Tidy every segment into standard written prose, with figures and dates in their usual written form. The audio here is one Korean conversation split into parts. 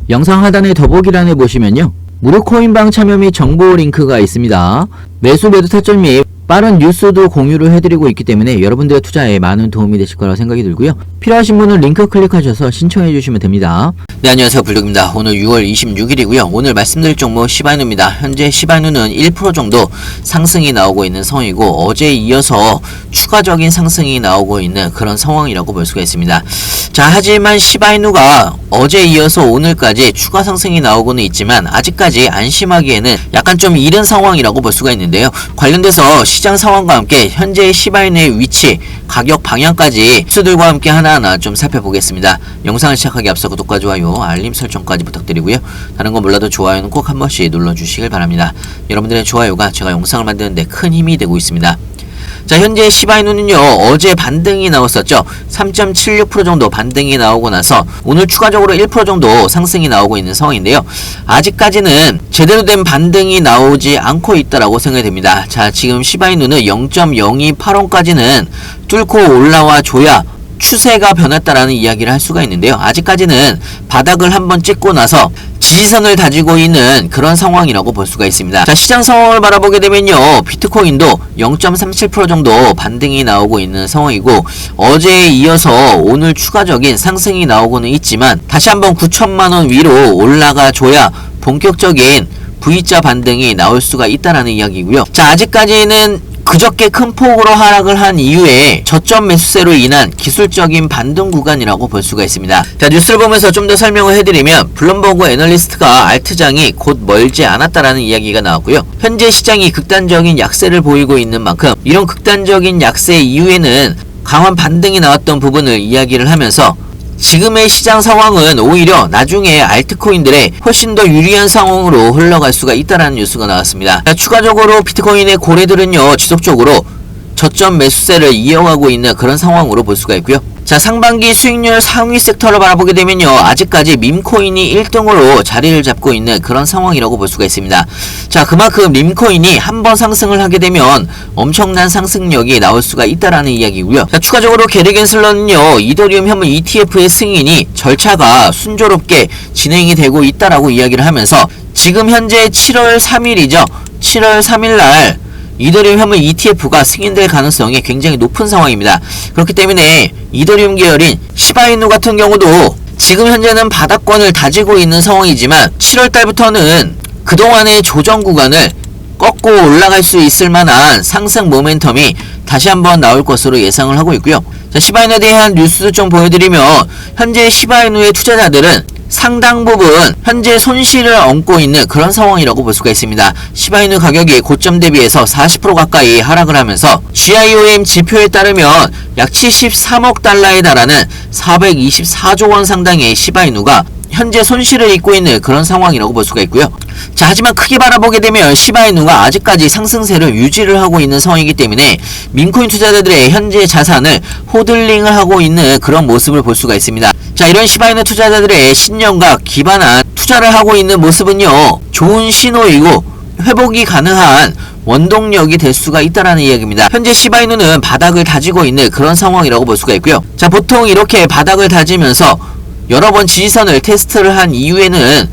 영상 하단의 더보기란에 보시면요, 무료 코인방 참여 및 정보 링크가 있습니다. 매수 매도 타점 및 빠른 뉴스도 공유를 해드리고 있기 때문에 여러분들의 투자에 많은 도움이 되실 거라고 생각이 들고요. 필요하신 분은 링크 클릭하셔서 신청해 주시면 됩니다. 네, 안녕하세요. 불독입니다. 오늘 6월 26일이고요. 오늘 말씀드릴 종목 시바이누입니다. 현재 시바이누는 1% 정도 상승이 나오고 있는 상황이고, 어제에 이어서 추가적인 상승이 나오고 있는 그런 상황이라고 볼 수가 있습니다. 자, 하지만 시바이누가 어제에 이어서 오늘까지 추가 상승이 나오고는 있지만 아직까지 안심하기에는 약간 좀 이른 상황이라고 볼 수가 있는데요. 관련돼서 시장 상황과 함께 현재의 시바이누의 위치, 가격 방향까지 수들과 함께 하나하나 좀 살펴보겠습니다. 영상을 시작하기 앞서 구독과 좋아요, 알림 설정까지 부탁드리고요. 다른 건 몰라도 좋아요는 꼭 한 번씩 눌러주시길 바랍니다. 여러분들의 좋아요가 제가 영상을 만드는데 큰 힘이 되고 있습니다. 자, 현재 시바이누는요, 어제 반등이 나왔었죠. 3.76% 정도 반등이 나오고 나서 오늘 추가적으로 1% 정도 상승이 나오고 있는 상황인데요. 아직까지는 제대로 된 반등이 나오지 않고 있다라고 생각이 됩니다. 자, 지금 시바이누는 0.028원까지는 뚫고 올라와 줘야 추세가 변했다라는 이야기를 할 수가 있는데요. 아직까지는 바닥을 한번 찍고 나서 지지선을 다지고 있는 그런 상황이라고 볼 수가 있습니다. 자, 시장 상황을 바라보게 되면요, 비트코인도 0.37% 정도 반등이 나오고 있는 상황이고, 어제에 이어서 오늘 추가적인 상승이 나오고는 있지만 다시 한번 9천만원 위로 올라가 줘야 본격적인 V자 반등이 나올 수가 있다라는 이야기고요. 자, 아직까지는 그저께 큰 폭으로 하락을 한 이후에 저점 매수세로 인한 기술적인 반등 구간이라고 볼 수가 있습니다. 자, 뉴스를 보면서 좀 더 설명을 해드리면, 블룸버그 애널리스트가 알트장이 곧 멀지 않았다라는 이야기가 나왔고요. 현재 시장이 극단적인 약세를 보이고 있는 만큼 이런 극단적인 약세 이후에는 강한 반등이 나왔던 부분을 이야기를 하면서, 지금의 시장 상황은 오히려 나중에 알트코인들의 훨씬 더 유리한 상황으로 흘러갈 수가 있다라는 뉴스가 나왔습니다. 자, 추가적으로 비트코인의 고래들은요, 지속적으로 저점 매수세를 이어가고 있는 그런 상황으로 볼 수가 있고요. 자, 상반기 수익률 상위 섹터를 바라보게 되면요, 아직까지 밈코인이 1등으로 자리를 잡고 있는 그런 상황이라고 볼 수가 있습니다. 자, 그만큼 밈코인이 한번 상승을 하게 되면 엄청난 상승력이 나올 수가 있다라는 이야기고요. 자, 추가적으로 게르겐슬러는요, 이더리움 현물 ETF의 승인이 절차가 순조롭게 진행이 되고 있다라고 이야기를 하면서, 지금 현재 7월 3일이죠. 7월 3일날 이더리움 현물 ETF가 승인될 가능성이 굉장히 높은 상황입니다. 그렇기 때문에 이더리움 계열인 시바이누 같은 경우도 지금 현재는 바닥권을 다지고 있는 상황이지만 7월달부터는 그동안의 조정 구간을 꺾고 올라갈 수 있을 만한 상승 모멘텀이 다시 한번 나올 것으로 예상을 하고 있고요. 자, 시바이누에 대한 뉴스 좀 보여드리면, 현재 시바이누의 투자자들은 상당 부분 현재 손실을 얹고 있는 그런 상황이라고 볼 수가 있습니다. 시바이누 가격이 고점 대비해서 40% 가까이 하락을 하면서 GIOM 지표에 따르면 약 73억 달러에 달하는 424조 원 상당의 시바이누가 현재 손실을 입고 있는 그런 상황이라고 볼 수가 있고요. 자, 하지만 크게 바라보게 되면 시바이누가 아직까지 상승세를 유지를 하고 있는 상황이기 때문에 밈코인 투자자들의 현재 자산을 호들링을 하고 있는 그런 모습을 볼 수가 있습니다. 자, 이런 시바이누 투자자들의 신념과 기반한 투자를 하고 있는 모습은요, 좋은 신호이고 회복이 가능한 원동력이 될 수가 있다라는 이야기입니다. 현재 시바이누는 바닥을 다지고 있는 그런 상황이라고 볼 수가 있고요. 자, 보통 이렇게 바닥을 다지면서 여러 번 지지선을 테스트를 한 이후에는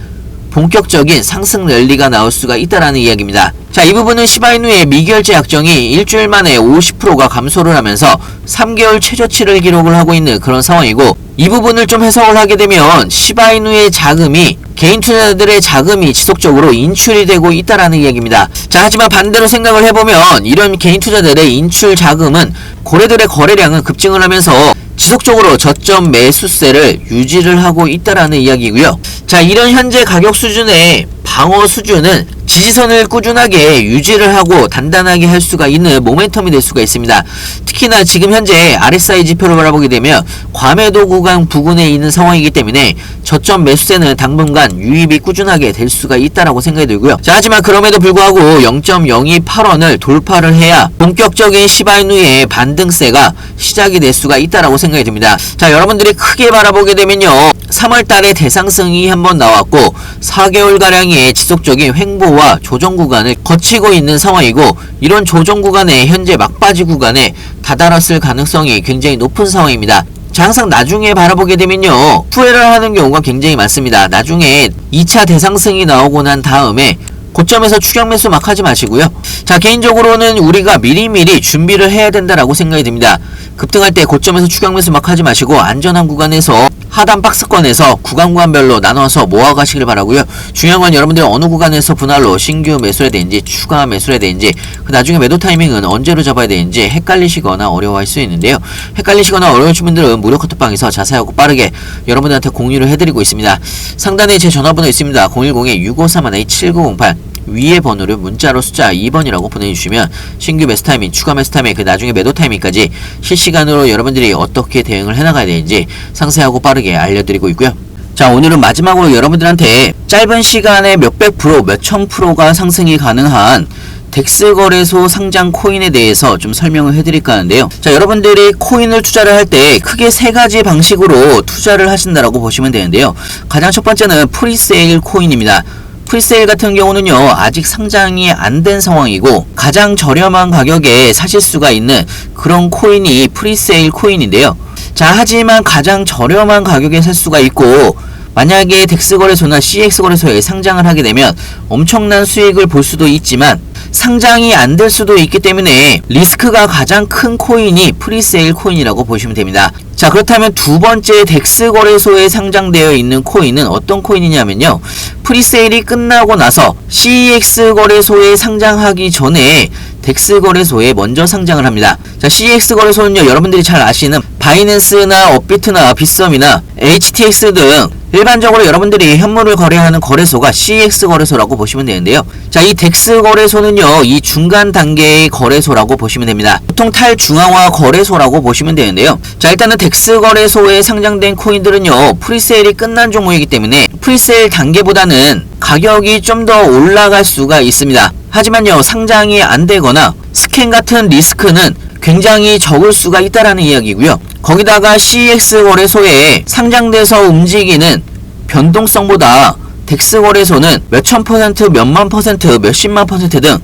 본격적인 상승 랠리가 나올 수가 있다라는 이야기입니다. 자, 이 부분은 시바이누의 미결제 약정이 일주일 만에 50%가 감소를 하면서 3개월 최저치를 기록을 하고 있는 그런 상황이고, 이 부분을 좀 해석을 하게 되면 시바이누의 자금이, 개인 투자자들의 자금이 지속적으로 인출이 되고 있다라는 이야기입니다. 자, 하지만 반대로 생각을 해보면 이런 개인 투자자들의 인출 자금은 고래들의 거래량은 급증을 하면서 지속적으로 저점 매수세를 유지를 하고 있다라는 이야기고요. 자, 이런 현재 가격 수준의 방어 수준은 지지선을 꾸준하게 유지를 하고 단단하게 할 수가 있는 모멘텀이 될 수가 있습니다. 특히나 지금 현재 RSI 지표를 바라보게 되면 과매도 구간 부근에 있는 상황이기 때문에 저점 매수세는 당분간 유입이 꾸준하게 될 수가 있다라고 생각이 들고요. 자, 하지만 그럼에도 불구하고 0.028원을 돌파를 해야 본격적인 시바이누의 반등세가 시작이 될 수가 있다라고 생각이 듭니다. 자, 여러분들이 크게 바라보게 되면요, 3월달에 대상승이 한번 나왔고 4개월가량의 지속적인 횡보와 조정 구간을 거치고 있는 상황이고, 이런 조정 구간에 현재 막바지 구간에 다다랐을 가능성이 굉장히 높은 상황입니다. 자, 항상 나중에 바라보게 되면요, 후회를 하는 경우가 굉장히 많습니다. 나중에 2차 대상승이 나오고 난 다음에 고점에서 추격 매수 막 하지 마시고요. 자, 개인적으로는 우리가 미리미리 준비를 해야 된다라고 생각이 듭니다. 급등할 때 고점에서 추격 매수 막 하지 마시고 안전한 구간에서 하단 박스권에서 구간별로 나눠서 모아가시길 바라고요. 중요한 건 여러분들이 어느 구간에서 분할로 신규 매수해야 되는지 추가 매수해야 되는지 그 나중에 매도 타이밍은 언제로 잡아야 되는지 헷갈리시거나 어려워할 수 있는데요. 헷갈리시거나 어려우신 분들은 무료 카톡방에서 자세하고 빠르게 여러분들한테 공유를 해드리고 있습니다. 상단에 제 전화번호 있습니다. 010-6531-7908 위에 번호를 문자로 숫자 2번이라고 보내주시면 신규 매수 타이밍, 추가 매수 타이밍, 그 나중에 매도 타이밍까지 실시간으로 여러분들이 어떻게 대응을 해나가야 되는지 상세하고 빠르게 알려드리고 있고요. 자, 오늘은 마지막으로 여러분들한테 짧은 시간에 몇백 프로, 몇천 프로가 상승이 가능한 덱스 거래소 상장 코인에 대해서 좀 설명을 해드릴까 하는데요. 자, 여러분들이 코인을 투자를 할 때 크게 세 가지 방식으로 투자를 하신다라고 보시면 되는데요. 가장 첫 번째는 프리세일 코인입니다. 프리세일 같은 경우는요, 아직 상장이 안 된 상황이고 가장 저렴한 가격에 사실 수가 있는 그런 코인이 프리세일 코인인데요. 자, 하지만 가장 저렴한 가격에 살 수가 있고 만약에 덱스 거래소나 CX 거래소에 상장을 하게 되면 엄청난 수익을 볼 수도 있지만 상장이 안 될 수도 있기 때문에 리스크가 가장 큰 코인이 프리세일 코인이라고 보시면 됩니다. 자, 그렇다면 두 번째 덱스 거래소에 상장되어 있는 코인은 어떤 코인이냐면요, 프리세일이 끝나고 나서 CEX 거래소에 상장하기 전에 덱스 거래소에 먼저 상장을 합니다. 자, CEX 거래소는요, 여러분들이 잘 아시는 바이낸스나 업비트나 빗썸이나 HTX 등 일반적으로 여러분들이 현물을 거래하는 거래소가 CEX 거래소라고 보시면 되는데요. 자, 이 덱스 거래소는요, 이 중간 단계의 거래소라고 보시면 됩니다. 보통 탈중앙화 거래소라고 보시면 되는데요. 자, 일단은 덱스 거래소에 상장된 코인들은요, 프리세일이 끝난 종목이기 때문에 프리세일 단계보다는 가격이 좀 더 올라갈 수가 있습니다. 하지만요, 상장이 안 되거나 스캔 같은 리스크는 굉장히 적을 수가 있다라는 이야기고요. 거기다가 CEX 거래소에 상장돼서 움직이는 변동성보다 덱스 거래소는 몇천 퍼센트, 몇만 퍼센트, 몇십만 퍼센트 등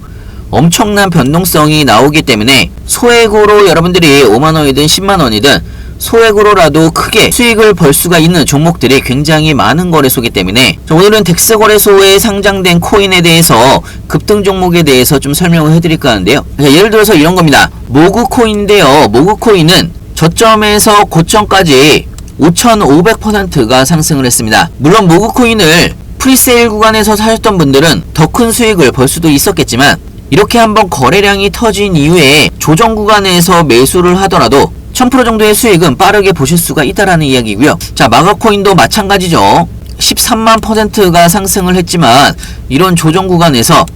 엄청난 변동성이 나오기 때문에 소액으로 여러분들이 5만원이든 10만원이든 소액으로라도 크게 수익을 벌 수가 있는 종목들이 굉장히 많은 거래소이기 때문에 오늘은 덱스 거래소에 상장된 코인에 대해서 급등 종목에 대해서 좀 설명을 해드릴까 하는데요. 예를 들어서 이런 겁니다. 모그 코인인데요. 모그 코인은 저점에서 고점까지 5,500%가 상승을 했습니다. 물론 모그 코인을 프리세일 구간에서 사셨던 분들은 더 큰 수익을 벌 수도 있었겠지만 이렇게 한번 거래량이 터진 이후에 조정 구간에서 매수를 하더라도 1000% 정도의 수익은 빠르게 보실 수가 있다라는 이야기고요. 자, 마가코인도 마찬가지죠. 13만%가 상승을 했지만 이런 조정 구간에서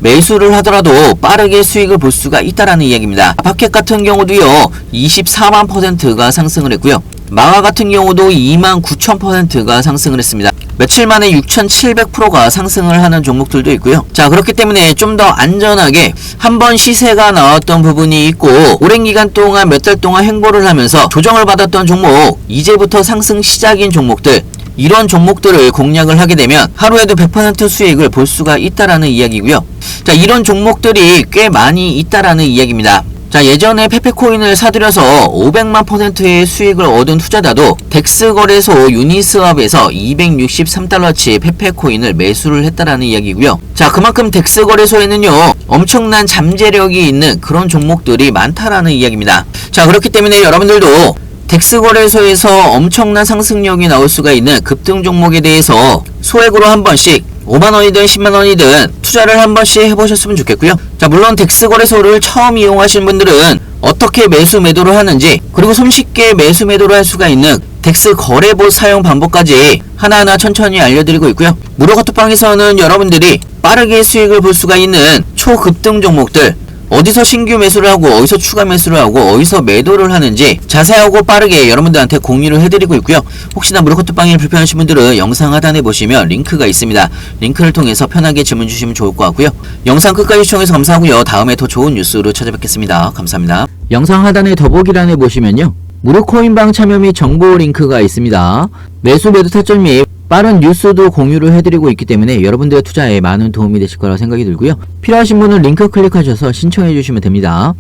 매수를 하더라도 빠르게 수익을 볼 수가 있다라는 이야기입니다. 파켓 같은 경우도요, 24만%가 상승을 했고요. 마가 같은 경우도 29,000%가 상승을 했습니다. 며칠 만에 6,700%가 상승을 하는 종목들도 있고요. 자, 그렇기 때문에 좀 더 안전하게 한번 시세가 나왔던 부분이 있고 오랜 기간 동안 몇 달 동안 횡보를 하면서 조정을 받았던 종목, 이제부터 상승 시작인 종목들, 이런 종목들을 공략을 하게 되면 하루에도 100% 수익을 볼 수가 있다라는 이야기고요. 자, 이런 종목들이 꽤 많이 있다라는 이야기입니다. 자, 예전에 페페코인을 사들여서 500만%의 수익을 얻은 투자자도 덱스 거래소 유니스왑에서 263달러치 페페코인을 매수를 했다라는 이야기고요. 자, 그만큼 덱스 거래소에는요, 엄청난 잠재력이 있는 그런 종목들이 많다라는 이야기입니다. 자, 그렇기 때문에 여러분들도 덱스 거래소에서 엄청난 상승력이 나올 수가 있는 급등 종목에 대해서 소액으로 한 번씩 5만원이든 10만원이든 투자를 한 번씩 해보셨으면 좋겠고요. 자, 물론 덱스 거래소를 처음 이용하신 분들은 어떻게 매수 매도를 하는지, 그리고 손쉽게 매수 매도를 할 수가 있는 덱스 거래봇 사용 방법까지 하나하나 천천히 알려드리고 있고요. 무료 카톡방에서는 여러분들이 빠르게 수익을 볼 수가 있는 초급등 종목들, 어디서 신규 매수를 하고 어디서 추가 매수를 하고 어디서 매도를 하는지 자세하고 빠르게 여러분들한테 공유를 해드리고 있고요. 혹시나 무료 카톡방이 불편하신 분들은 영상 하단에 보시면 링크가 있습니다. 링크를 통해서 편하게 질문 주시면 좋을 것 같고요. 영상 끝까지 시청해서 감사하고요. 다음에 더 좋은 뉴스로 찾아뵙겠습니다. 감사합니다. 영상 하단의 더보기란에 보시면요, 무료 코인방 참여 및 정보 링크가 있습니다. 매수 매도 타점 및 빠른 뉴스도 공유를 해드리고 있기 때문에 여러분들의 투자에 많은 도움이 되실 거라 생각이 들고요. 필요하신 분은 링크 클릭하셔서 신청해 주시면 됩니다.